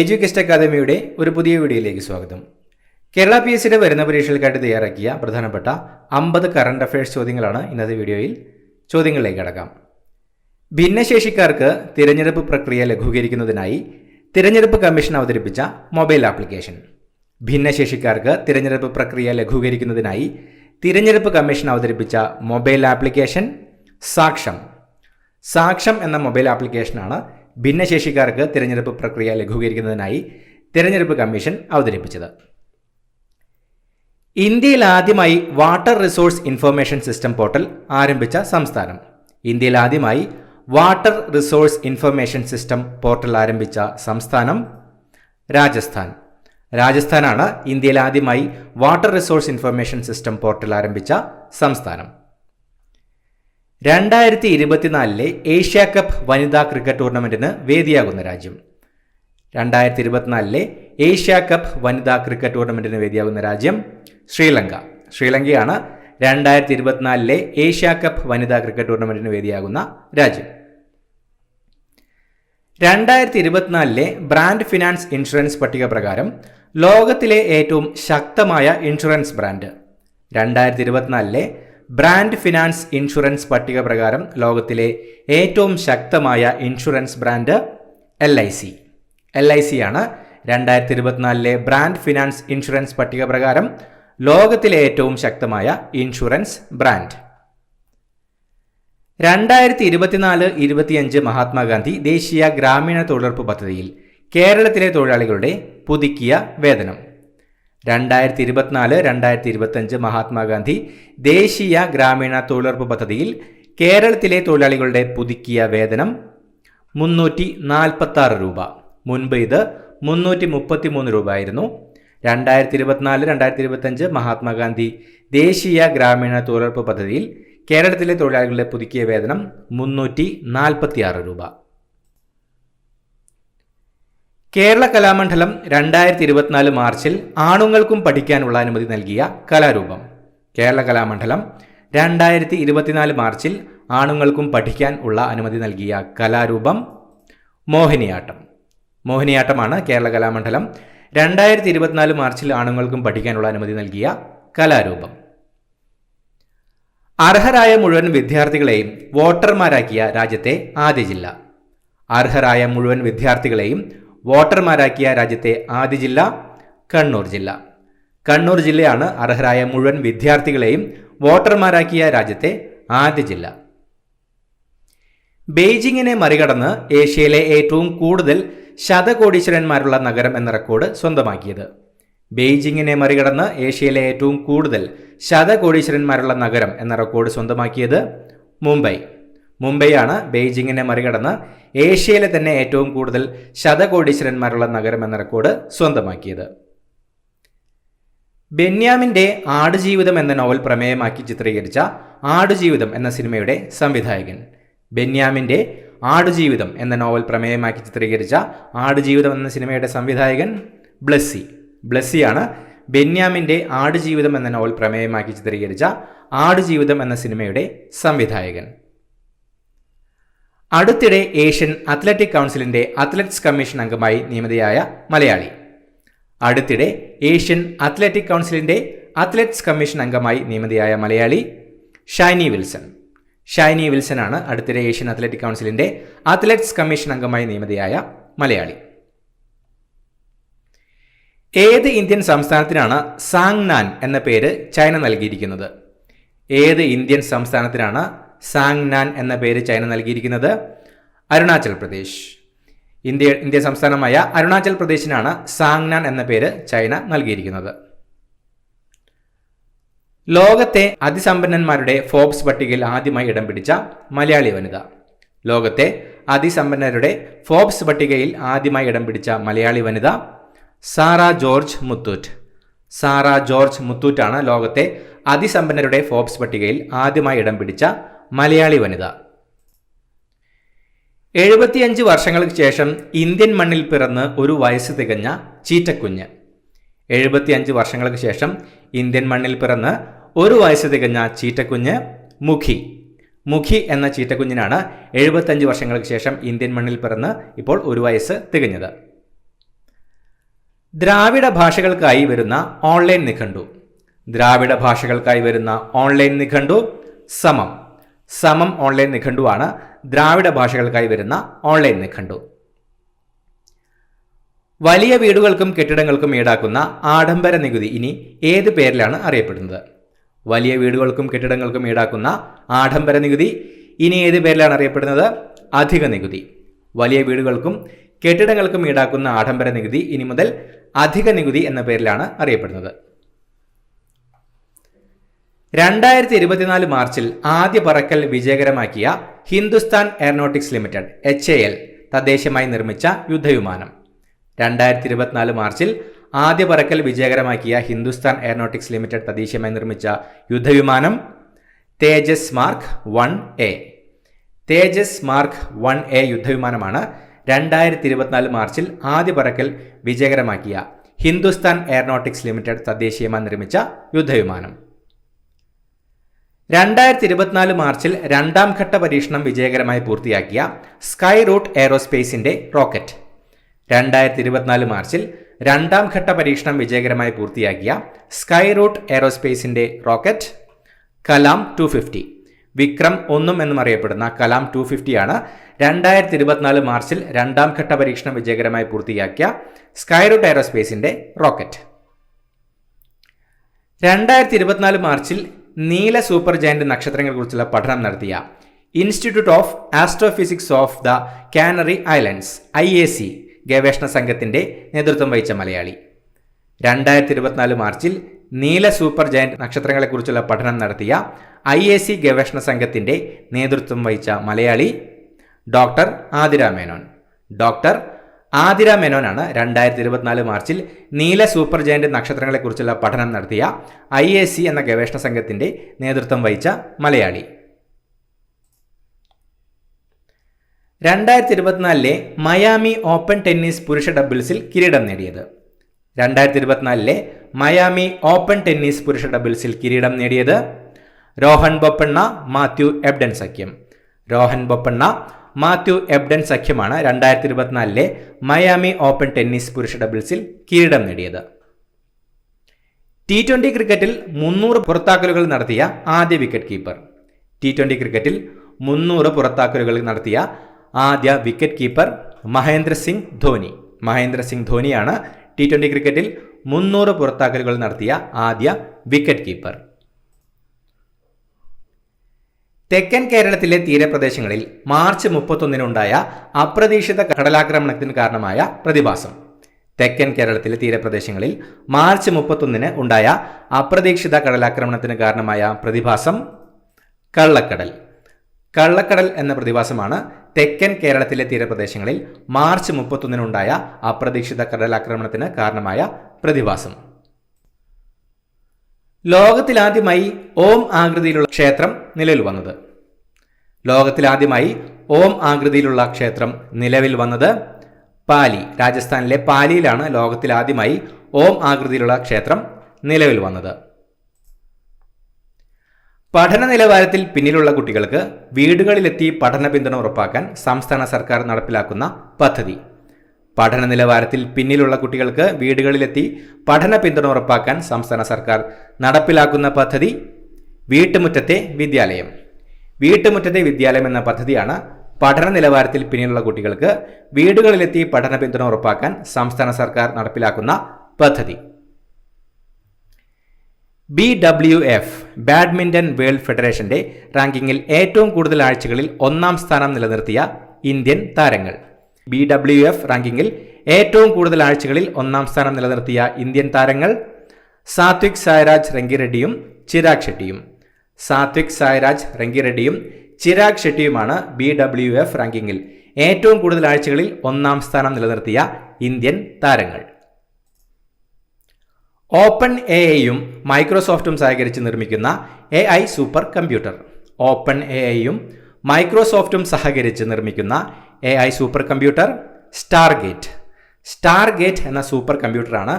Education അക്കാദമിയുടെ ഒരു പുതിയ വീഡിയോയിലേക്ക് സ്വാഗതം. കേരള PSCയുടെ വരുന്ന പരീക്ഷകൾക്കായിട്ട് തയ്യാറാക്കിയ പ്രധാനപ്പെട്ട 50 കറണ്ട് അഫയേഴ്സ് ചോദ്യങ്ങളാണ് ഇന്നത്തെ വീഡിയോയിൽ. ചോദ്യങ്ങളിലേക്ക് കടക്കാം. ഭിന്നശേഷിക്കാർക്ക് തിരഞ്ഞെടുപ്പ് പ്രക്രിയ ലഘൂകരിക്കുന്നതിനായി തിരഞ്ഞെടുപ്പ് കമ്മീഷൻ അവതരിപ്പിച്ച മൊബൈൽ ആപ്ലിക്കേഷൻ. ഭിന്നശേഷിക്കാർക്ക് തിരഞ്ഞെടുപ്പ് പ്രക്രിയ ലഘൂകരിക്കുന്നതിനായി തിരഞ്ഞെടുപ്പ് കമ്മീഷൻ അവതരിപ്പിച്ച മൊബൈൽ ആപ്ലിക്കേഷൻ സാക്ഷം. സാക്ഷം എന്ന മൊബൈൽ ആപ്ലിക്കേഷനാണ് ഭിന്നശേഷിക്കാർക്ക് തിരഞ്ഞെടുപ്പ് പ്രക്രിയ ലഘൂകരിക്കുന്നതിനായി തിരഞ്ഞെടുപ്പ് കമ്മീഷൻ അവതരിപ്പിച്ചത്. ഇന്ത്യയിൽ ആദ്യമായി water resource information system portal ആരംഭിച്ച സംസ്ഥാനം. ഇന്ത്യയിൽ ആദ്യമായി water resource information system portal ആരംഭിച്ച സംസ്ഥാനം രാജസ്ഥാൻ. രാജസ്ഥാനാണ് ഇന്ത്യയിൽ ആദ്യമായി water resource information system portal ആരംഭിച്ച സംസ്ഥാനം. 2024 ഏഷ്യ കപ്പ് വനിതാ ക്രിക്കറ്റ് ടൂർണമെന്റിന് വേദിയാകുന്ന രാജ്യം. 2024 ഏഷ്യ കപ്പ് വനിതാ ക്രിക്കറ്റ് ടൂർണമെന്റിന് വേദിയാകുന്ന രാജ്യം ശ്രീലങ്ക. ശ്രീലങ്കയാണ് 2024 ഏഷ്യ കപ്പ് വനിതാ ക്രിക്കറ്റ് ടൂർണമെന്റിന് വേദിയാകുന്ന രാജ്യം. 2024 ബ്രാൻഡ് ഫിനാൻസ് ഇൻഷുറൻസ് പട്ടിക പ്രകാരം ലോകത്തിലെ ഏറ്റവും ശക്തമായ insurance brand. 2024 brand finance insurance പട്ടിക പ്രകാരം ലോകത്തിലെ ഏറ്റവും ശക്തമായ ഇൻഷുറൻസ് ബ്രാൻഡ് LIC. LIC ആണ് 2024 ബ്രാൻഡ് ഫിനാൻസ് ഇൻഷുറൻസ് പട്ടിക പ്രകാരം ലോകത്തിലെ ഏറ്റവും ശക്തമായ ഇൻഷുറൻസ് ബ്രാൻഡ്. 2024-25 മഹാത്മാഗാന്ധി ദേശീയ ഗ്രാമീണ തൊഴിലുറപ്പ് പദ്ധതിയിൽ കേരളത്തിലെ തൊഴിലാളികളുടെ പുതുക്കിയ വേതനം. 2024-2025 മഹാത്മാഗാന്ധി ദേശീയ ഗ്രാമീണ തൊഴിലുറപ്പ് പദ്ധതിയിൽ കേരളത്തിലെ തൊഴിലാളികളുടെ പുതുക്കിയ വേതനം 346 രൂപ. മുൻപ് ഇത് 333 രൂപ ആയിരുന്നു. 2024-2025 മഹാത്മാഗാന്ധി ദേശീയ ഗ്രാമീണ തൊഴിലുറപ്പ് പദ്ധതിയിൽ കേരളത്തിലെ തൊഴിലാളികളുടെ പുതുക്കിയ വേതനം 346 രൂപ. കേരള കലാമണ്ഡലം 2024 മാർച്ചിൽ ആണുങ്ങൾക്കും പഠിക്കാനുള്ള അനുമതി നൽകിയ കലാരൂപം. കേരള കലാമണ്ഡലം 2024 മാർച്ചിൽ ആണുങ്ങൾക്കും പഠിക്കാൻ ഉള്ള അനുമതി നൽകിയ കലാരൂപം മോഹിനിയാട്ടം. മോഹിനിയാട്ടമാണ് കേരള കലാമണ്ഡലം 2024 മാർച്ചിൽ ആണുങ്ങൾക്കും പഠിക്കാനുള്ള അനുമതി നൽകിയ കലാരൂപം. അർഹരായ മുഴുവൻ വിദ്യാർത്ഥികളെയും വോട്ടർമാരാക്കിയ രാജ്യത്തെ ആദ്യ ജില്ല. അർഹരായ മുഴുവൻ വിദ്യാർത്ഥികളെയും വോട്ടർമാരാക്കിയ രാജ്യത്തെ ആദ്യ ജില്ല കണ്ണൂർ ജില്ല. കണ്ണൂർ ജില്ലയാണ് അർഹരായ മുഴുവൻ വിദ്യാർത്ഥികളെയും വോട്ടർമാരാക്കിയ രാജ്യത്തെ ആദ്യ ജില്ല. ബെയ്ജിങ്ങിനെ മറികടന്ന് ഏഷ്യയിലെ ഏറ്റവും കൂടുതൽ ശതകോടീശ്വരന്മാരുള്ള നഗരം എന്ന റെക്കോർഡ് സ്വന്തമാക്കിയത്. ബെയ്ജിങ്ങിനെ മറികടന്ന് ഏഷ്യയിലെ ഏറ്റവും കൂടുതൽ ശതകോടീശ്വരന്മാരുള്ള നഗരം എന്ന റെക്കോർഡ് സ്വന്തമാക്കിയത് മുംബൈ. മുംബൈയാണ് ബെയ്ജിങ്ങിനെ മറികടന്ന് ഏഷ്യയിലെ തന്നെ ഏറ്റവും കൂടുതൽ ശതകോടീശ്വരന്മാരുള്ള നഗരം എന്ന റെക്കോർഡ് സ്വന്തമാക്കിയത്. ബെന്യാമിന്റെ ആടുജീവിതം എന്ന നോവൽ പ്രമേയമാക്കി ചിത്രീകരിച്ച ആടുജീവിതം എന്ന സിനിമയുടെ സംവിധായകൻ. ബെന്യാമിന്റെ ആടുജീവിതം എന്ന നോവൽ പ്രമേയമാക്കി ചിത്രീകരിച്ച ആടുജീവിതം എന്ന സിനിമയുടെ സംവിധായകൻ ബ്ലസ്സി. ബ്ലസ്സിയാണ് ബെന്യാമിന്റെ ആടുജീവിതം എന്ന നോവൽ പ്രമേയമാക്കി ചിത്രീകരിച്ച ആടുജീവിതം എന്ന സിനിമയുടെ സംവിധായകൻ. അടുത്തിടെ ഏഷ്യൻ അത്ലറ്റിക് കൗൺസിലിന്റെ അത്ലറ്റ്സ് കമ്മീഷൻ അംഗമായി നിയമിതയായ മലയാളി. അടുത്തിടെ ഏഷ്യൻ അത്ലറ്റിക് കൗൺസിലിന്റെ അത്ലറ്റ്സ് കമ്മീഷൻ അംഗമായി നിയമിതയായ മലയാളി ഷൈനി വിൽസൺ. ഷൈനി വിൽസൺ ആണ് അടുത്തിടെ ഏഷ്യൻ അത്ലറ്റിക് കൗൺസിലിന്റെ അത്ലറ്റ്സ് കമ്മീഷൻ അംഗമായി നിയമിതയായ മലയാളി. ഏത് ഇന്ത്യൻ സംസ്ഥാനത്തിനാണ് സാങ്നാൻ എന്ന പേര് ചൈന നൽകിയിരിക്കുന്നത്? ഏത് ഇന്ത്യൻ സംസ്ഥാനത്തിനാണ് സാങ്നാൻ എന്ന പേര് ചൈന നൽകിയിരിക്കുന്നത്? അരുണാചൽ പ്രദേശ്. ഇന്ത്യ സംസ്ഥാനമായ അരുണാചൽ പ്രദേശിനാണ് സാങ്നാൻ എന്ന പേര് ചൈന നൽകിയിരിക്കുന്നത്. ലോകത്തെ അതിസമ്പന്നന്മാരുടെ ഫോബ്സ് പട്ടികയിൽ ആദ്യമായി ഇടം പിടിച്ച മലയാളി വനിത. ലോകത്തെ അതിസമ്പന്നരുടെ ഫോബ്സ് പട്ടികയിൽ ആദ്യമായി ഇടം പിടിച്ച മലയാളി വനിത സാറ ജോർജ് മുത്തൂറ്റ്. സാറ ജോർജ് മുത്തൂറ്റാണ് ലോകത്തെ അതിസമ്പന്നരുടെ ഫോബ്സ് പട്ടികയിൽ ആദ്യമായി ഇടം പിടിച്ച മലയാളി വനിത. 75 വർഷങ്ങൾക്ക് ശേഷം ഇന്ത്യൻ മണ്ണിൽ പിറന്ന് ഒരു വയസ്സ് തികഞ്ഞ ചീറ്റക്കുഞ്ഞ്. 75 വർഷങ്ങൾക്ക് ശേഷം ഇന്ത്യൻ മണ്ണിൽ പിറന്ന് ഒരു വയസ്സ് തികഞ്ഞ ചീറ്റക്കുഞ്ഞ് മുഖി. മുഖി എന്ന ചീറ്റക്കുഞ്ഞിനാണ് 75 വർഷങ്ങൾക്ക് ശേഷം ഇന്ത്യൻ മണ്ണിൽ പിറന്ന് ഇപ്പോൾ ഒരു വയസ്സ് തികഞ്ഞത്. ദ്രാവിഡ ഭാഷകൾക്കായി വരുന്ന ഓൺലൈൻ നിഘണ്ടു. ദ്രാവിഡ ഭാഷകൾക്കായി വരുന്ന ഓൺലൈൻ നിഘണ്ടു സമം ഓൺലൈൻ നിഘണ്ടുവാണ് ദ്രാവിഡ ഭാഷകൾക്കായി വരുന്ന ഓൺലൈൻ നിഘണ്ടു. വലിയ വീടുകൾക്കും കെട്ടിടങ്ങൾക്കും ഈടാക്കുന്ന ആഡംബര നികുതി ഇനി ഏത് പേരിലാണ് അറിയപ്പെടുന്നത്? വലിയ വീടുകൾക്കും കെട്ടിടങ്ങൾക്കും ഈടാക്കുന്ന ആഡംബര നികുതി ഇനി ഏത് പേരിലാണ് അറിയപ്പെടുന്നത്? അധിക നികുതി. വലിയ വീടുകൾക്കും കെട്ടിടങ്ങൾക്കും ഈടാക്കുന്ന ആഡംബര നികുതി ഇനി മുതൽ അധിക നികുതി എന്ന പേരിലാണ് അറിയപ്പെടുന്നത്. 2024 മാർച്ചിൽ ആദ്യ പറക്കൽ വിജയകരമാക്കിയ ഹിന്ദുസ്ഥാൻ എയറോനോട്ടിക്സ് ലിമിറ്റഡ് HAL തദ്ദേശീയമായി നിർമ്മിച്ച യുദ്ധവിമാനം. 2024 മാർച്ചിൽ ആദ്യ പറക്കൽ വിജയകരമാക്കിയ ഹിന്ദുസ്ഥാൻ എയറോനോട്ടിക്സ് ലിമിറ്റഡ് തദ്ദേശീയമായി നിർമ്മിച്ച യുദ്ധവിമാനം തേജസ് മാർക്ക് 1A. തേജസ് മാർക്ക് 1A യുദ്ധവിമാനമാണ് 2024 മാർച്ചിൽ ആദ്യ പറക്കൽ വിജയകരമാക്കിയ ഹിന്ദുസ്ഥാൻ എയറോനോട്ടിക്സ് ലിമിറ്റഡ് തദ്ദേശീയമായി നിർമ്മിച്ച യുദ്ധവിമാനം. 2024 മാർച്ചിൽ രണ്ടാം ഘട്ട പരീക്ഷണം വിജയകരമായി പൂർത്തിയാക്കിയ സ്കൈ റൂട്ട് എയറോസ്പേസിന്റെ റോക്കറ്റ്. 2024 മാർച്ചിൽ രണ്ടാം ഘട്ട പരീക്ഷണം വിജയകരമായി പൂർത്തിയാക്കിയ സ്കൈ റൂട്ട് എയറോസ്പേസിന്റെ റോക്കറ്റ് കലാം 250. വിക്രം 1 എന്നും അറിയപ്പെടുന്ന കലാം 250 ആണ് 2024 മാർച്ചിൽ രണ്ടാം ഘട്ട പരീക്ഷണം വിജയകരമായി പൂർത്തിയാക്കിയ സ്കൈ റൂട്ട് എയറോസ്പേസിന്റെ റോക്കറ്റ്. 2024 മാർച്ചിൽ നീല സൂപ്പർ ജയന്റ് നക്ഷത്രങ്ങളെക്കുറിച്ചുള്ള പഠനം നടത്തിയ institute of astrophysics of the canary islands IAC ഗവേഷണ സംഘത്തിന്റെ നേതൃത്വം വഹിച്ച മലയാളി. 2024 മാർച്ചിൽ നീല സൂപ്പർ ജയന്റ് നക്ഷത്രങ്ങളെക്കുറിച്ചുള്ള പഠനം നടത്തിയ IAC ഗവേഷണ സംഘത്തിന്റെ നേതൃത്വം വഹിച്ച മലയാളി ഡോക്ടർ ആതിര മേനോൻ. ഡോക്ടർ ആതിര മേനോനാണ് 2024 മാർച്ചിൽ നീല സൂപ്പർ ജയന്റ് നക്ഷത്രങ്ങളെക്കുറിച്ചുള്ള പഠനം നടത്തിയ IAC എന്ന ഗവേഷണ സംഘത്തിന്റെ നേതൃത്വം വഹിച്ച മലയാളി. 2024 മയാമി ഓപ്പൺ ടെന്നീസ് പുരുഷ ഡബിൾസിൽ കിരീടം നേടിയത്. 2024 മയാമി ഓപ്പൺ ടെന്നീസ് പുരുഷ ഡബിൾസിൽ കിരീടം നേടിയത് രോഹൻ ബൊപ്പണ്ണ മാത്യു എബ്ഡൻ സഖ്യം. രോഹൻ ബൊപ്പണ്ണ മാത്യു എബ്ഡൻ സഖ്യമാണ് 2024 മയാമി ഓപ്പൺ ടെന്നീസ് പുരുഷ ഡബിൾസിൽ കിരീടം നേടിയത്. T20 ക്രിക്കറ്റിൽ 300 പുറത്താക്കലുകൾ നടത്തിയ ആദ്യ വിക്കറ്റ് കീപ്പർ. T20 ക്രിക്കറ്റിൽ 300 പുറത്താക്കലുകൾ നടത്തിയ ആദ്യ വിക്കറ്റ് കീപ്പർ മഹേന്ദ്ര സിംഗ് ധോനി. മഹേന്ദ്ര സിംഗ് ധോനിയാണ് T20 ക്രിക്കറ്റിൽ 300 പുറത്താക്കലുകൾ നടത്തിയ ആദ്യ വിക്കറ്റ് കീപ്പർ. തെക്കൻ കേരളത്തിലെ തീരപ്രദേശങ്ങളിൽ മാർച്ച് 31-നുണ്ടായ അപ്രതീക്ഷിത കടലാക്രമണത്തിന് കാരണമായ പ്രതിഭാസം. തെക്കൻ കേരളത്തിലെ തീരപ്രദേശങ്ങളിൽ മാർച്ച് 31-ന് ഉണ്ടായ അപ്രതീക്ഷിത കടലാക്രമണത്തിന് കാരണമായ പ്രതിഭാസം കള്ളക്കടൽ. കള്ളക്കടൽ എന്ന പ്രതിഭാസമാണ് തെക്കൻ കേരളത്തിലെ തീരപ്രദേശങ്ങളിൽ മാർച്ച് 31-നുണ്ടായ അപ്രതീക്ഷിത കടലാക്രമണത്തിന് കാരണമായ പ്രതിഭാസം. ലോകത്തിലാദ്യമായി ഓം ആകൃതിയിലുള്ള ക്ഷേത്രം നിലവിൽ വന്നത്. ലോകത്തിലാദ്യമായി ഓം ആകൃതിയിലുള്ള ക്ഷേത്രം നിലവിൽ വന്നത് പാലി. രാജസ്ഥാനിലെ പാലിയിലാണ് ലോകത്തിലാദ്യമായി ഓം ആകൃതിയിലുള്ള ക്ഷേത്രം നിലവിൽ വന്നത്. പഠന നിലവാരത്തിൽ പിന്നിലുള്ള കുട്ടികൾക്ക് വീടുകളിലെത്തി പഠന പിന്തുണ ഉറപ്പാക്കാൻ സംസ്ഥാന സർക്കാർ നടപ്പിലാക്കുന്ന പദ്ധതി. പഠന നിലവാരത്തിൽ പിന്നിലുള്ള കുട്ടികൾക്ക് വീടുകളിലെത്തി പഠന പിന്തുണ ഉറപ്പാക്കാൻ സംസ്ഥാന സർക്കാർ നടപ്പിലാക്കുന്ന പദ്ധതി വീട്ടുമുറ്റത്തെ വിദ്യാലയം. വീട്ടുമുറ്റത്തെ വിദ്യാലയം എന്ന പദ്ധതിയാണ് പഠന നിലവാരത്തിൽ പിന്നിലുള്ള കുട്ടികൾക്ക് വീടുകളിലെത്തി പഠന പിന്തുണ ഉറപ്പാക്കാൻ സംസ്ഥാന സർക്കാർ നടപ്പിലാക്കുന്ന പദ്ധതി. BWF ബാഡ്മിന്റൺ വേൾഡ് ഫെഡറേഷന്റെ റാങ്കിങ്ങിൽ ഏറ്റവും കൂടുതൽ ആഴ്ചകളിൽ 1-ാം സ്ഥാനം നിലനിർത്തിയ ഇന്ത്യൻ താരങ്ങൾ. BWF റാങ്കിങ്ങിൽ ഏറ്റവും കൂടുതൽ ആഴ്ചകളിൽ 1-ാം സ്ഥാനം നിലനിർത്തിയ ഇന്ത്യൻ താരങ്ങൾ സാത്വിക് സായ്രാജ് റെങ്കിറെഡ്ഡിയും ചിരാഗ് ഷെട്ടിയും. സാത്വിക് സായ്രാജ് റെങ്കിറെഡ്ഡിയും ചിരാഗ് ഷെട്ടിയുമാണ് BWF റാങ്കിങ്ങിൽ ഏറ്റവും കൂടുതൽ ആഴ്ചകളിൽ 1-ാം സ്ഥാനം നിലനിർത്തിയ ഇന്ത്യൻ താരങ്ങൾ. ഓപ്പൺ AIയും മൈക്രോസോഫ്റ്റും സഹകരിച്ച് നിർമ്മിക്കുന്ന AI സൂപ്പർ കമ്പ്യൂട്ടർ. ഓപ്പൺ AIയും മൈക്രോസോഫ്റ്റും സഹകരിച്ച് നിർമ്മിക്കുന്ന AI super computer Stargate. Stargate എന്ന സൂപ്പർ കമ്പ്യൂട്ടറാണ്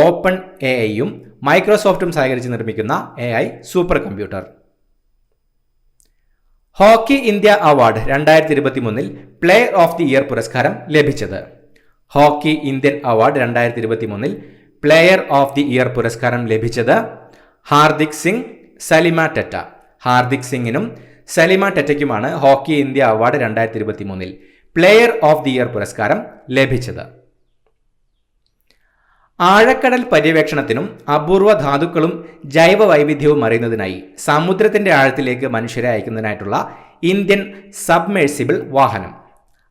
ഓപ്പൺ AIയും മൈക്രോസോഫ്റ്റും സഹകരിച്ച് നിർമ്മിക്കുന്ന AI super computer. Hockey India award 2023-ൽ പ്ലെയർ ഓഫ് ദി ഇയർ പുരസ്കാരം ലഭിച്ചത്. Hockey Indian award 2023 player of the year പുരസ്കാരം ലഭിച്ചത് ഹാർദിക് സിംഗ്, സലിമ ടെറ്റ. ഹാർദിക് സിംഗിനും സലിമ ടെറ്റയ്ക്കുമാണ് hockey India award 2023 player of the year പുരസ്കാരം ലഭിച്ചത്. ആഴക്കടൽ പര്യവേക്ഷണത്തിനും അപൂർവ ധാതുക്കളും ജൈവ വൈവിധ്യവും അറിയുന്നതിനായി സമുദ്രത്തിന്റെ ആഴത്തിലേക്ക് മനുഷ്യരെ അയക്കുന്നതിനായിട്ടുള്ള ഇന്ത്യൻ സബ്മേഴ്സിബിൾ വാഹനം.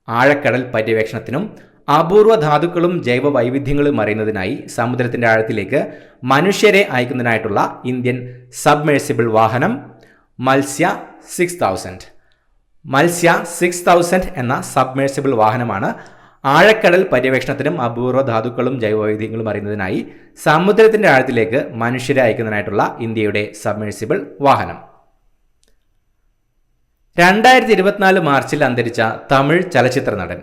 ആഴക്കടൽ പര്യവേക്ഷണത്തിനും അപൂർവ ധാതുക്കളും ജൈവ വൈവിധ്യങ്ങളും അറിയുന്നതിനായി സമുദ്രത്തിന്റെ ആഴത്തിലേക്ക് മനുഷ്യരെ അയക്കുന്നതിനായിട്ടുള്ള ഇന്ത്യൻ സബ്മേഴ്സിബിൾ വാഹനം മത്സ്യ 6000. മത്സ്യ 6000 എന്ന സബ്മേഴ്സിബിൾ വാഹനമാണ് ആഴക്കടൽ പര്യവേക്ഷണത്തിനും അപൂർവ ധാതുക്കളും ജൈവവൈവിധ്യങ്ങളും അറിയുന്നതിനായി സമുദ്രത്തിന്റെ ആഴത്തിലേക്ക് മനുഷ്യരെ അയക്കുന്നതിനായിട്ടുള്ള ഇന്ത്യയുടെ സബ്മേഴ്സിബിൾ വാഹനം. 2024 മാർച്ചിൽ അന്തരിച്ച തമിഴ് ചലച്ചിത്ര നടൻ.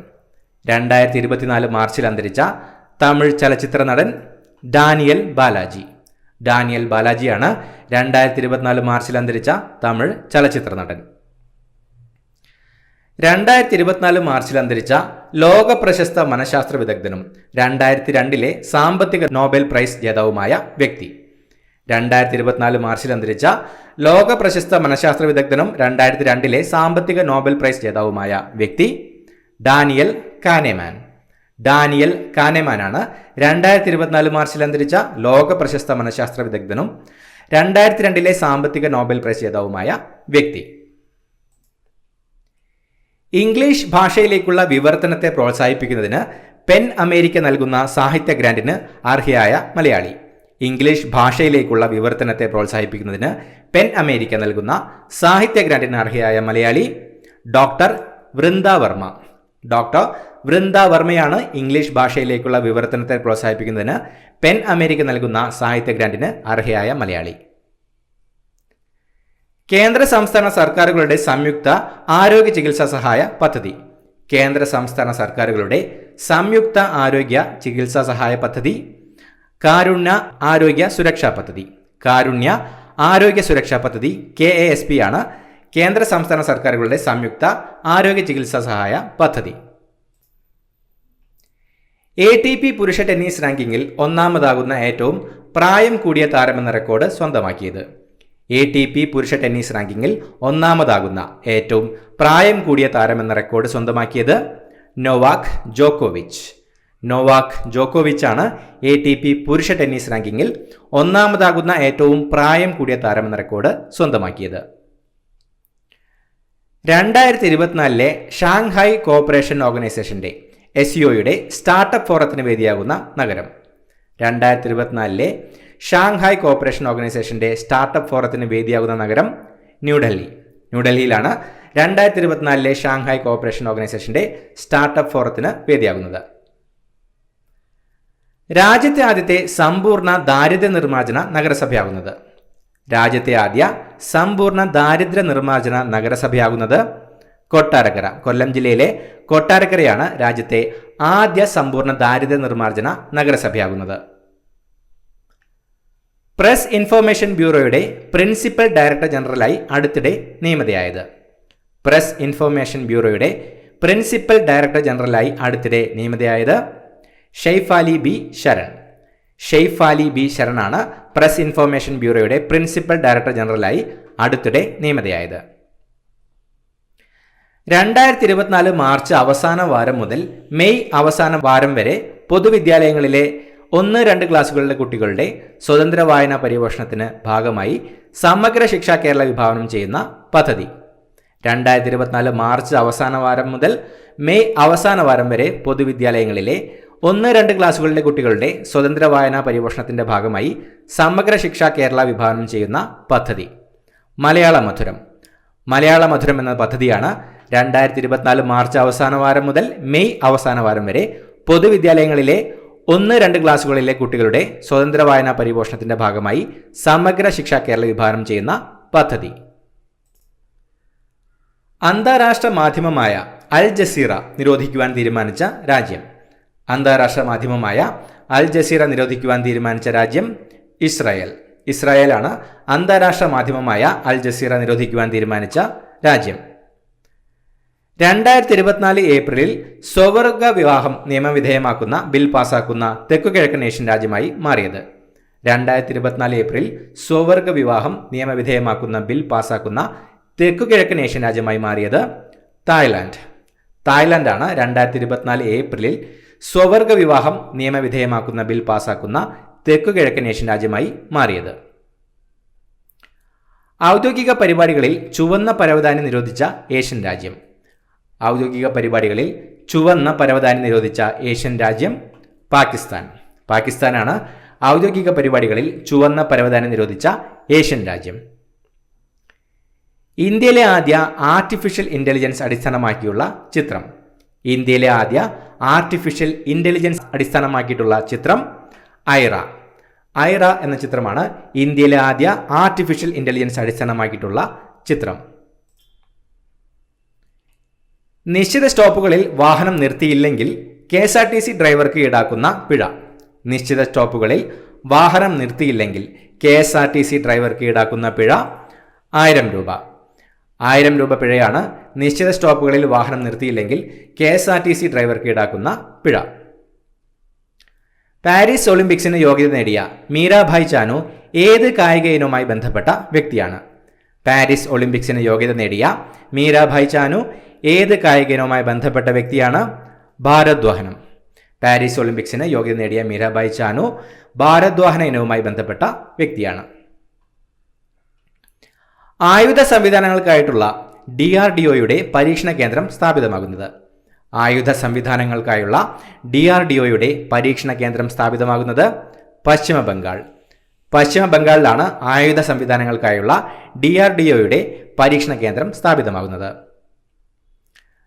2024 മാർച്ചിൽ അന്തരിച്ച തമിഴ് ചലച്ചിത്ര നടൻ ഡാനിയൽ ബാലാജി. ഡാനിയൽ ബാലാജിയാണ് 2024 മാർച്ചിൽ അന്തരിച്ച തമിഴ് ചലച്ചിത്ര നടൻ. 2024 മാർച്ചിൽ അന്തരിച്ച ലോക പ്രശസ്ത മനഃശാസ്ത്ര വിദഗ്ധനും 2002 സാമ്പത്തിക നോബൽ പ്രൈസ് ജേതാവുമായ വ്യക്തി. 2024 മാർച്ചിൽ അന്തരിച്ച ലോക പ്രശസ്ത മനഃശാസ്ത്ര വിദഗ്ധനും 2002 സാമ്പത്തിക നോബൽ പ്രൈസ് ജേതാവുമായ വ്യക്തി ഡാനിയൽ കാനെമാൻ. ഡാനിയൽ കാനെമാനാണ് 2024 മാർച്ചിൽ അന്തരിച്ച ലോക പ്രശസ്ത മനഃശാസ്ത്ര വിദഗ്ധനും 2002 സാമ്പത്തിക നോബൽ പ്രൈസ് ജേതാവുമായ വ്യക്തി. ഇംഗ്ലീഷ് ഭാഷയിലേക്കുള്ള വിവർത്തനത്തെ പ്രോത്സാഹിപ്പിക്കുന്നതിന് പെൻ അമേരിക്ക നൽകുന്ന സാഹിത്യ ഗ്രാന്റിന് അർഹയായ മലയാളി. ഇംഗ്ലീഷ് ഭാഷയിലേക്കുള്ള വിവർത്തനത്തെ പ്രോത്സാഹിപ്പിക്കുന്നതിന് പെൻ അമേരിക്ക നൽകുന്ന സാഹിത്യ ഗ്രാന്റിന് അർഹയായ മലയാളി ഡോക്ടർ വൃന്ദ വർമ്മ. ഡോക്ടർ വൃന്ദ വർമ്മയാണ് ഇംഗ്ലീഷ് ഭാഷയിലേക്കുള്ള വിവർത്തനത്തെ പ്രോത്സാഹിപ്പിക്കുന്നതിന് പെൻ അമേരിക്ക നൽകുന്ന സാഹിത്യ ഗ്രാന്റിന് അർഹയായ മലയാളി. കേന്ദ്ര സംസ്ഥാന സർക്കാരുകളുടെ സംയുക്ത ആരോഗ്യ ചികിത്സാ സഹായ പദ്ധതി. കേന്ദ്ര സംസ്ഥാന സർക്കാരുകളുടെ സംയുക്ത ആരോഗ്യ ചികിത്സാ സഹായ പദ്ധതി കാരുണ്യ ആരോഗ്യ സുരക്ഷാ പദ്ധതി. കാരുണ്യ ആരോഗ്യ സുരക്ഷാ പദ്ധതി KASP ആണ് കേന്ദ്ര സംസ്ഥാന സർക്കാരുകളുടെ സംയുക്ത ആരോഗ്യ ചികിത്സാ സഹായ പദ്ധതി. ATP പുരുഷ ടെന്നീസ് റാങ്കിങ്ങിൽ ഒന്നാമതാകുന്ന ഏറ്റവും പ്രായം കൂടിയ താരമെന്ന റെക്കോർഡ് സ്വന്തമാക്കിയത്. ATP പുരുഷ ടെന്നീസ് റാങ്കിങ്ങിൽ ഒന്നാമതാകുന്ന ഏറ്റവും പ്രായം കൂടിയ താരമെന്ന റെക്കോർഡ് സ്വന്തമാക്കിയത് നൊവാക് ജോക്കോവിച്ച്. നൊവാക് ജോക്കോവിച്ച് ആണ് ATP പുരുഷ ടെന്നീസ് റാങ്കിങ്ങിൽ ഒന്നാമതാകുന്ന ഏറ്റവും പ്രായം കൂടിയ താരമെന്ന റെക്കോർഡ് സ്വന്തമാക്കിയത്. 2024 ഷാങ്ഹായ് കോഓപ്പറേഷൻ ഓർഗനൈസേഷന്റെ SCOയുടെ സ്റ്റാർട്ടപ്പ് ഫോറത്തിന് വേദിയാകുന്ന നഗരം. 2024 ഷാങ്ഹായ് കോഓപ്പറേഷൻ ഓർഗനൈസേഷന്റെ സ്റ്റാർട്ടപ്പ് ഫോറത്തിന് വേദിയാകുന്ന നഗരം ന്യൂഡൽഹി. ന്യൂഡൽഹിയിലാണ് 2024 ഷാങ്ഹായ് കോഓപ്പറേഷൻ ഓർഗനൈസേഷന്റെ സ്റ്റാർട്ടപ്പ് ഫോറത്തിന് വേദിയാകുന്നത്. രാജ്യത്തെ ആദ്യത്തെ സമ്പൂർണ്ണ ദാരിദ്ര്യ നിർമ്മാർജ്ജന നഗരസഭയാകുന്നത്. രാജ്യത്തെ ആദ്യ സമ്പൂർണ്ണ ദാരിദ്ര്യ നിർമ്മാർജ്ജന നഗരസഭയാകുന്നത് കൊട്ടാരക്കര. കൊല്ലം ജില്ലയിലെ കൊട്ടാരക്കരയാണ് രാജ്യത്തെ ആദ്യ സമ്പൂർണ്ണ ദാരിദ്ര്യ നിർമ്മാർജ്ജന നഗരസഭയാകുന്നത്. പ്രസ് ഇൻഫർമേഷൻ ബ്യൂറോയുടെ പ്രിൻസിപ്പൽ ഡയറക്ടർ ജനറലായി അടുത്തിടെ നിയമിതയായത്. പ്രസ് ഇൻഫർമേഷൻ ബ്യൂറോയുടെ പ്രിൻസിപ്പൽ ഡയറക്ടർ ജനറലായി അടുത്തിടെ നിയമിതയായത് ഷെയ്ഫാലി ബി ശരൺ. ഷെയ്ഫാലി ബി ശരണാണ് പ്രസ് ഇൻഫർമേഷൻ ബ്യൂറോയുടെ പ്രിൻസിപ്പൽ ഡയറക്ടർ ജനറലായി അടുത്തിടെ നിയമിതയായത്. 2024 മാർച്ച് അവസാന വാരം മുതൽ മെയ് അവസാന വാരം വരെ പൊതുവിദ്യാലയങ്ങളിലെ 1-2 ക്ലാസുകളിലെ കുട്ടികളുടെ സ്വതന്ത്ര വായനാ പരിപോഷണത്തിന് ഭാഗമായി സമഗ്ര ശിക്ഷ കേരള വിഭാവനം ചെയ്യുന്ന പദ്ധതി. 2024 മാർച്ച് അവസാന വാരം മുതൽ മെയ് അവസാന വാരം വരെ പൊതുവിദ്യാലയങ്ങളിലെ 1-2 ക്ലാസുകളിലെ കുട്ടികളുടെ സ്വതന്ത്ര വായനാ പരിപോഷണത്തിന്റെ ഭാഗമായി സമഗ്ര ശിക്ഷ കേരള വിഭാവനം ചെയ്യുന്ന പദ്ധതി മലയാള മധുരം. മലയാള മധുരം എന്ന പദ്ധതിയാണ് 2024 മാർച്ച് അവസാന വാരം മുതൽ മെയ് അവസാന വാരം വരെ പൊതുവിദ്യാലയങ്ങളിലെ 1-2 ക്ലാസുകളിലെ കുട്ടികളുടെ സ്വതന്ത്ര വായനാ പരിപോഷണത്തിന്റെ ഭാഗമായി സമഗ്ര ശിക്ഷ കേരള വിഭാവനം ചെയ്യുന്ന പദ്ധതി. അന്താരാഷ്ട്ര മാധ്യമമായ അൽ ജസീറ നിരോധിക്കുവാൻ തീരുമാനിച്ച രാജ്യം. അന്താരാഷ്ട്ര മാധ്യമമായ അൽ ജസീറ നിരോധിക്കുവാൻ തീരുമാനിച്ച രാജ്യം ഇസ്രായേൽ. ഇസ്രായേലാണ് അന്താരാഷ്ട്ര മാധ്യമമായ അൽ ജസീറ നിരോധിക്കുവാൻ തീരുമാനിച്ച രാജ്യം. 2024 ഏപ്രിലിൽ സ്വവർഗ വിവാഹം നിയമവിധേയമാക്കുന്ന ബിൽ പാസാക്കുന്ന തെക്കുകിഴക്കൻ ഏഷ്യൻ രാജ്യമായി മാറിയത്. 2024 ഏപ്രിൽ സ്വവർഗ വിവാഹം നിയമവിധേയമാക്കുന്ന ബിൽ പാസാക്കുന്ന തെക്കുകിഴക്കൻ ഏഷ്യൻ രാജ്യമായി മാറിയത് തായ്ലാൻഡ്. തായ്ലാൻഡാണ് 2024 ഏപ്രിലിൽ സ്വവർഗ വിവാഹം നിയമവിധേയമാക്കുന്ന ബിൽ പാസാക്കുന്ന തെക്കുകിഴക്കൻ ഏഷ്യൻ രാജ്യമായി മാറിയത്. ഔദ്യോഗിക പരിപാടികളിൽ ചുവന്ന പരവതാനി നിരോധിച്ച ഏഷ്യൻ രാജ്യം. ഔദ്യോഗിക പരിപാടികളിൽ ചുവന്ന പരവതാനി നിരോധിച്ച ഏഷ്യൻ രാജ്യം പാകിസ്ഥാൻ. പാകിസ്ഥാനാണ് ഔദ്യോഗിക പരിപാടികളിൽ ചുവന്ന പരവതാനി നിരോധിച്ച ഏഷ്യൻ രാജ്യം. ഇന്ത്യയിലെ ആദ്യ ആർട്ടിഫിഷ്യൽ ഇന്റലിജൻസ് അടിസ്ഥാനമാക്കിയുള്ള ചിത്രം. ഇന്ത്യയിലെ ആദ്യ ആർട്ടിഫിഷ്യൽ ഇന്റലിജൻസ് അടിസ്ഥാനമാക്കിയിട്ടുള്ള ചിത്രം ഐറ. ഐറ എന്ന ചിത്രമാണ് ഇന്ത്യയിലെ ആദ്യ ആർട്ടിഫിഷ്യൽ ഇന്റലിജൻസ് അടിസ്ഥാനമാക്കിയിട്ടുള്ള ചിത്രം. നിശ്ചിത സ്റ്റോപ്പുകളിൽ വാഹനം നിർത്തിയില്ലെങ്കിൽ KSRTC ഡ്രൈവർക്ക് ഈടാക്കുന്ന പിഴ. നിശ്ചിത സ്റ്റോപ്പുകളിൽ വാഹനം നിർത്തിയില്ലെങ്കിൽ KSRTC ഡ്രൈവർക്ക് ഈടാക്കുന്ന പിഴ 1000 രൂപ. 1000 രൂപ പിഴയാണ് നിശ്ചിത സ്റ്റോപ്പുകളിൽ വാഹനം നിർത്തിയില്ലെങ്കിൽ KSRTC ഡ്രൈവർക്ക് ഈടാക്കുന്ന പിഴ. പാരീസ് ഒളിമ്പിക്സിന് യോഗ്യത നേടിയ മീരാഭായ് ചാനു ഏത് കായിക ഇനവുമായി ബന്ധപ്പെട്ട വ്യക്തിയാണ്? പാരീസ് ഒളിമ്പിക്സിന് യോഗ്യത നേടിയ മീരാഭായ് ചാനു ഏത് കായിക ഇനവുമായി ബന്ധപ്പെട്ട വ്യക്തിയാണ്? ഭാരോദ്വഹനം. പാരീസ് ഒളിമ്പിക്സിന് യോഗ്യത നേടിയ മീരാഭായ് ചാനു ഭാരോദ്വഹന ഇനവുമായി ബന്ധപ്പെട്ട വ്യക്തിയാണ്. ആയുധ സംവിധാനങ്ങൾക്കായിട്ടുള്ള DRDOയുടെ പരീക്ഷണ കേന്ദ്രം സ്ഥാപിതമാകുന്നത്. ആയുധ സംവിധാനങ്ങൾക്കായുള്ള DRDOയുടെ പരീക്ഷണ കേന്ദ്രം സ്ഥാപിതമാകുന്നത് പശ്ചിമ ബംഗാൾ. പശ്ചിമ ബംഗാളിലാണ് ആയുധ സംവിധാനങ്ങൾക്കായുള്ള DRDOയുടെ പരീക്ഷണ കേന്ദ്രം സ്ഥാപിതമാകുന്നത്.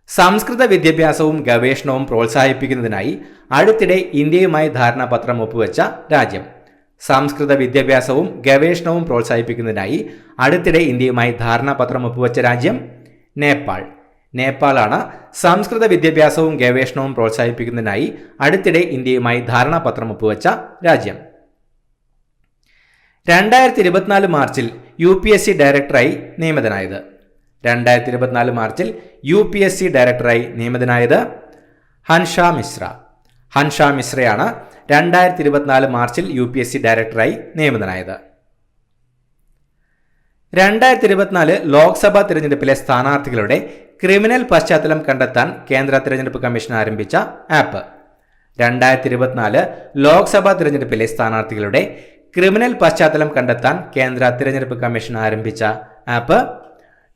സംസ്കൃത വിദ്യാഭ്യാസവും ഗവേഷണവും പ്രോത്സാഹിപ്പിക്കുന്നതിനായി അടുത്തിടെ ഇന്ത്യയുമായി ധാരണാപത്രം ഒപ്പുവെച്ച രാജ്യം. സംസ്കൃത വിദ്യാഭ്യാസവും ഗവേഷണവും പ്രോത്സാഹിപ്പിക്കുന്നതിനായി അടുത്തിടെ ഇന്ത്യയുമായി ധാരണാപത്രം ഒപ്പുവെച്ച രാജ്യം നേപ്പാൾ. നേപ്പാളാണ് സംസ്കൃത വിദ്യാഭ്യാസവും ഗവേഷണവും പ്രോത്സാഹിപ്പിക്കുന്നതിനായി അടുത്തിടെ ഇന്ത്യയുമായി ധാരണാപത്രം ഒപ്പുവെച്ച രാജ്യം. 2024 മാർച്ചിൽ UPSC ഡയറക്ടറായി നിയമിതനായത്. 2024 മാർച്ചിൽ UPSC ഡയറക്ടറായി നിയമിതനായത് ഹൻഷാ മിശ്ര. ഹൻഷാ മിശ്രയാണ് 2024 മാർച്ചിൽ UPSC ഡയറക്ടറായി നിയമിതനായത്. 2024 ലോക്സഭാ തിരഞ്ഞെടുപ്പിലെ സ്ഥാനാർത്ഥികളുടെ ക്രിമിനൽ പശ്ചാത്തലം കണ്ടെത്താൻ കേന്ദ്ര തിരഞ്ഞെടുപ്പ് കമ്മീഷൻ ആരംഭിച്ച ആപ്പ്. 2024 ലോക്സഭാ തിരഞ്ഞെടുപ്പിലെ സ്ഥാനാർത്ഥികളുടെ ക്രിമിനൽ പശ്ചാത്തലം കണ്ടെത്താൻ കേന്ദ്ര തിരഞ്ഞെടുപ്പ് കമ്മീഷൻ ആരംഭിച്ച app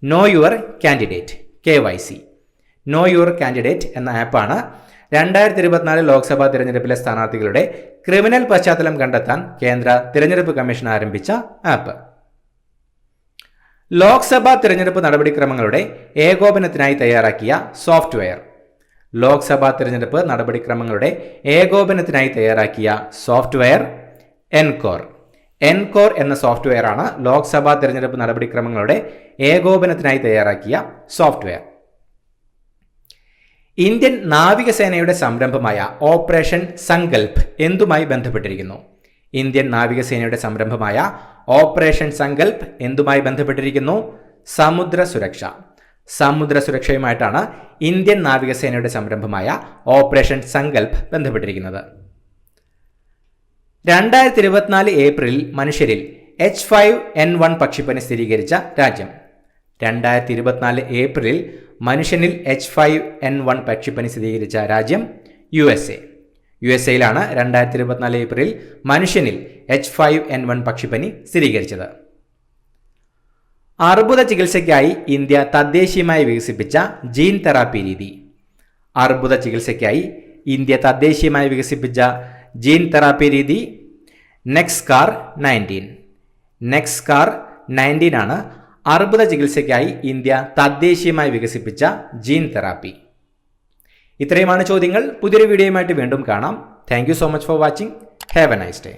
no your candidate KYC. No your candidate എന്ന ആപ്പാണ് 2024 ലോക്സഭാ തിരഞ്ഞെടുപ്പിലെ സ്ഥാനാർത്ഥികളുടെ ക്രിമിനൽ പശ്ചാത്തലം കണ്ടെത്താൻ കേന്ദ്ര തിരഞ്ഞെടുപ്പ് കമ്മീഷൻ ആരംഭിച്ച ആപ്പ്. ലോക്സഭാ തിരഞ്ഞെടുപ്പ് നടപടിക്രമങ്ങളുടെ ഏകോപനത്തിനായി തയ്യാറാക്കിയ സോഫ്റ്റ്വെയർ. ലോക്സഭാ തിരഞ്ഞെടുപ്പ് നടപടിക്രമങ്ങളുടെ ഏകോപനത്തിനായി തയ്യാറാക്കിയ സോഫ്റ്റ്വെയർ എൻകോർ. എൻകോർ എന്ന സോഫ്റ്റ്വെയർ ആണ് ലോക്സഭാ തിരഞ്ഞെടുപ്പ് നടപടിക്രമങ്ങളുടെ ഏകോപനത്തിനായി തയ്യാറാക്കിയ സോഫ്റ്റ്വെയർ. ഇന്ത്യൻ നാവികസേനയുടെ സംരംഭമായ ഓപ്പറേഷൻ സങ്കൽപ് എന്തുമായി ബന്ധപ്പെട്ടിരിക്കുന്നു? ഇന്ത്യൻ നാവികസേനയുടെ സംരംഭമായ ഓപ്പറേഷൻ സങ്കൽപ് എന്തുമായി ബന്ധപ്പെട്ടിരിക്കുന്നു? സമുദ്ര സുരക്ഷ. സമുദ്ര സുരക്ഷയുമായിട്ടാണ് ഇന്ത്യൻ നാവികസേനയുടെ സംരംഭമായ ഓപ്പറേഷൻ സങ്കൽപ് ബന്ധപ്പെട്ടിരിക്കുന്നത്. 2024 ഏപ്രിലിൽ മനുഷ്യരിൽ H5N1 പക്ഷിപ്പനി സ്ഥിരീകരിച്ച രാജ്യം. 2024 ഏപ്രിലിൽ മനുഷ്യനിൽ H5N1 പക്ഷിപ്പനി സ്ഥിരീകരിച്ച രാജ്യം USA. USAയിലാണ് 2024 ഏപ്രിലിൽ മനുഷ്യനിൽ H5N1 പക്ഷിപ്പനി സ്ഥിരീകരിച്ചത്. അർബുദ ചികിത്സയ്ക്കായി ഇന്ത്യ തദ്ദേശീയമായി വികസിപ്പിച്ച ജീൻ തെറാപ്പി രീതി. അർബുദ ചികിത്സയ്ക്കായി ഇന്ത്യ തദ്ദേശീയമായി വികസിപ്പിച്ച ജീൻ തെറാപ്പി രീതി നെക്സ്കാർ 19. നെക്സ്കാർ 19 ആണ് അർബുദ ചികിത്സയ്ക്കായി ഇന്ത്യ തദ്ദേശീയമായി വികസിപ്പിച്ച ജീൻ തെറാപ്പി. ഇത്രയുമാണ് ചോദ്യങ്ങൾ. പുതിയൊരു വീഡിയോയുമായിട്ട് വീണ്ടും കാണാം. Thank you so much for watching. Have A nice day.